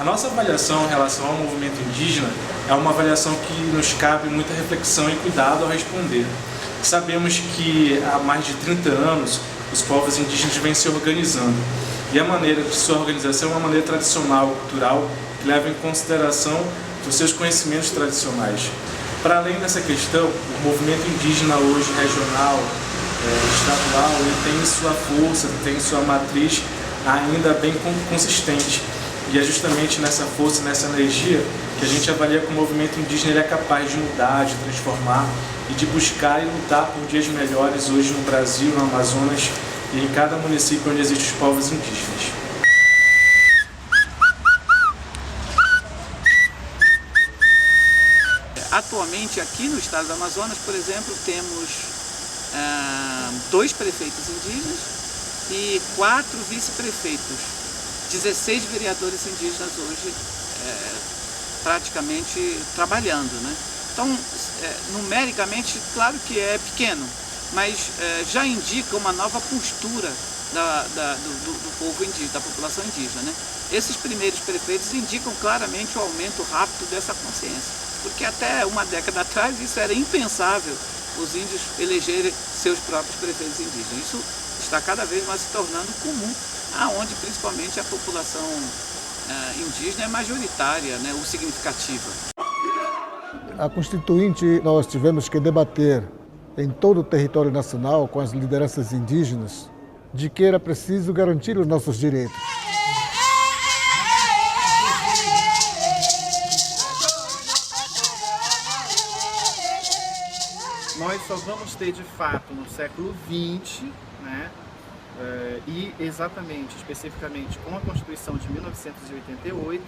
A nossa avaliação em relação ao movimento indígena é uma avaliação que nos cabe muita reflexão e cuidado ao responder. Sabemos que há mais de 30 anos os povos indígenas vêm se organizando e a maneira de sua organização é uma maneira tradicional, cultural, que leva em consideração os seus conhecimentos tradicionais. Para além dessa questão, o movimento indígena hoje regional, estadual, ele tem sua força, tem sua matriz ainda bem consistente. E é justamente nessa força, nessa energia, que a gente avalia que o movimento indígena ele é capaz de mudar, de transformar e de buscar e lutar por dias melhores hoje no Brasil, no Amazonas e em cada município onde existem os povos indígenas. Atualmente, aqui no estado do Amazonas, por exemplo, temos 2 prefeitos indígenas e 4 vice-prefeitos, 16 vereadores indígenas hoje praticamente trabalhando, né? Então, numericamente, claro que é pequeno, mas já indica uma nova postura do povo indígena, da população indígena, né? Esses primeiros prefeitos indicam claramente o aumento rápido dessa consciência, porque até uma década atrás isso era impensável, os índios elegerem seus próprios prefeitos indígenas. Isso está cada vez mais se tornando comum, aonde principalmente a população indígena é majoritária, né, ou significativa. A Constituinte nós tivemos que debater em todo o território nacional com as lideranças indígenas de que era preciso garantir os nossos direitos. Nós só vamos ter de fato no século XX, né, e exatamente, especificamente com a Constituição de 1988,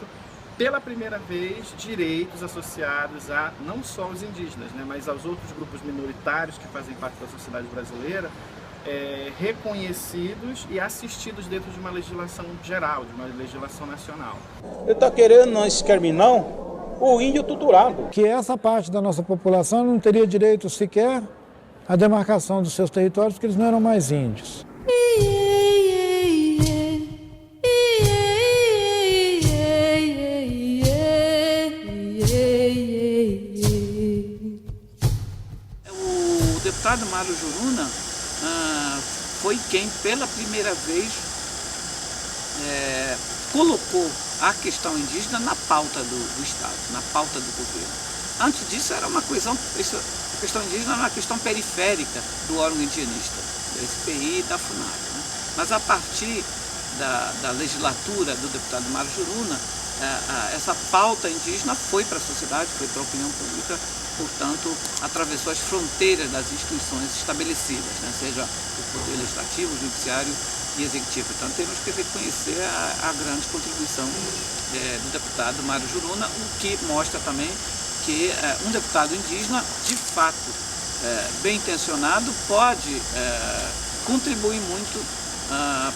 pela primeira vez, direitos associados a não só os indígenas, né, mas aos outros grupos minoritários que fazem parte da sociedade brasileira, reconhecidos e assistidos dentro de uma legislação geral, de uma legislação nacional. Ele está querendo não exterminar o índio tuturado. Que essa parte da nossa população não teria direito sequer à demarcação dos seus territórios, porque eles não eram mais índios. O deputado Mário Juruna foi quem pela primeira vez colocou a questão indígena na pauta do Estado, na pauta do governo. Antes disso era uma questão, a questão indígena era uma questão periférica do órgão indigenista, do SPI e da FUNAG, né? Mas a partir da legislatura do deputado Mário Juruna, essa pauta indígena foi para a sociedade, foi para a opinião pública, portanto, atravessou as fronteiras das instituições estabelecidas, né? Seja o poder legislativo, o judiciário e executivo. Então, temos que reconhecer a grande contribuição do deputado Mário Juruna, o que mostra também que um deputado indígena, de fato, bem intencionado, pode contribuir muito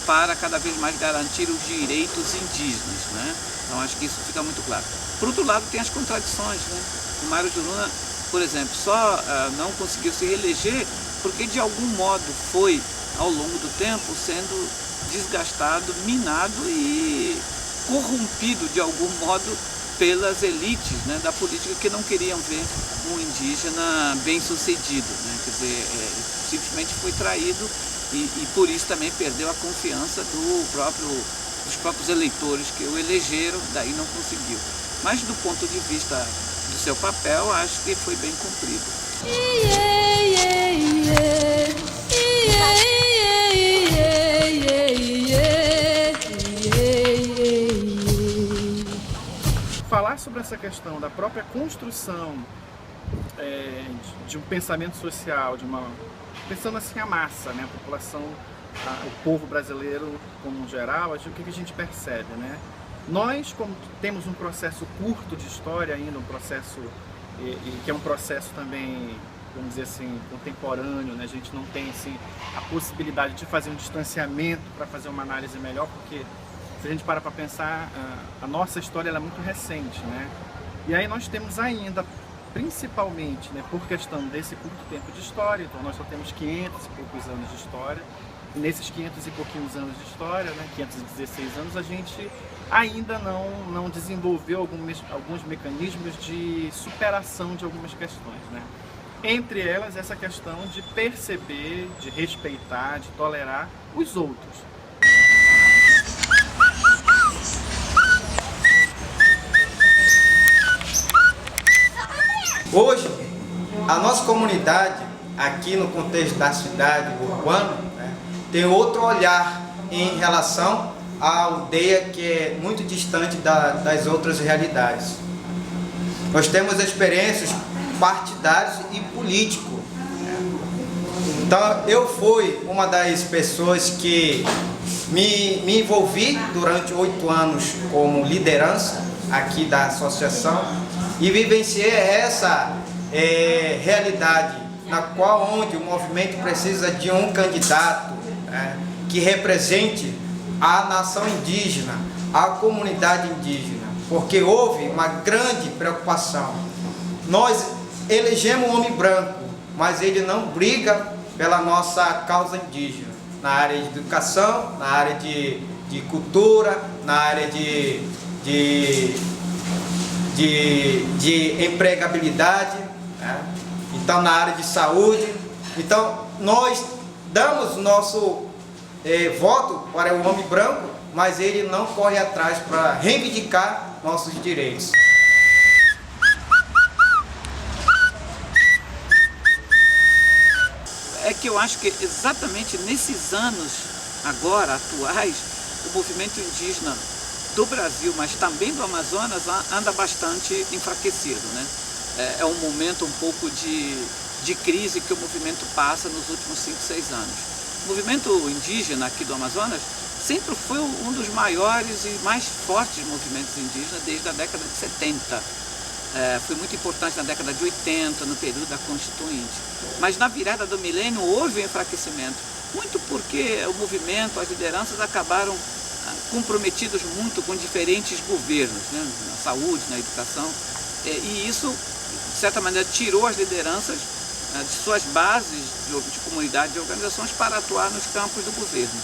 para cada vez mais garantir os direitos indígenas, né? Então, acho que isso fica muito claro. Por outro lado, tem as contradições, né? O Mário Juruna, por exemplo, só não conseguiu se reeleger porque, de algum modo, foi, ao longo do tempo, sendo desgastado, minado e corrompido, de algum modo, pelas elites, né, da política, que não queriam ver um indígena bem-sucedido, né? Quer dizer, simplesmente foi traído e por isso também perdeu a confiança dos próprios eleitores que o elegeram, daí não conseguiu. Mas do ponto de vista do seu papel, acho que foi bem cumprido. Falar sobre essa questão da própria construção de um pensamento social, pensando assim a massa, né, a população, o povo brasileiro como um geral, acho que o que a gente percebe, né? Nós, como temos um processo curto de história ainda, um processo que é um processo também, vamos dizer assim, contemporâneo, né? A gente não tem assim a possibilidade de fazer um distanciamento para fazer uma análise melhor, porque se a gente para pensar, a nossa história ela é muito recente, né? E aí nós temos ainda, principalmente, né, por questão desse curto tempo de história, então nós só temos 500 e poucos anos de história, nesses 500 e pouquinhos anos de história, né, 516 anos, a gente ainda não desenvolveu alguns mecanismos de superação de algumas questões, né? Entre elas, essa questão de perceber, de respeitar, de tolerar os outros. Hoje, a nossa comunidade, aqui no contexto da cidade urbana, né, tem outro olhar em relação à aldeia que é muito distante das outras realidades. Nós temos experiências partidárias e políticas. Então, eu fui uma das pessoas que me envolvi durante 8 anos como liderança aqui da associação e vivenciei essa realidade na qual onde o movimento precisa de um candidato que represente a nação indígena, a comunidade indígena, porque houve uma grande preocupação. Nós elegemos um homem branco, mas ele não briga pela nossa causa indígena, na área de educação, na área de cultura, na área de empregabilidade, né? Então na área de saúde. Então nós damos nosso voto para o homem branco, mas ele não corre atrás para reivindicar nossos direitos. É que eu acho que exatamente nesses anos agora atuais, o movimento indígena do Brasil, mas também do Amazonas, anda bastante enfraquecido, né? É um momento um pouco de crise que o movimento passa nos últimos 5, 6 anos. O movimento indígena aqui do Amazonas sempre foi um dos maiores e mais fortes movimentos indígenas desde a década de 70. Foi muito importante na década de 80, no período da Constituinte. Mas na virada do milênio houve um enfraquecimento, muito porque o movimento, as lideranças acabaram comprometidos muito com diferentes governos, né? Na saúde, na educação, e isso, de certa maneira, tirou as lideranças de suas bases de comunidade e organizações para atuar nos campos do governo.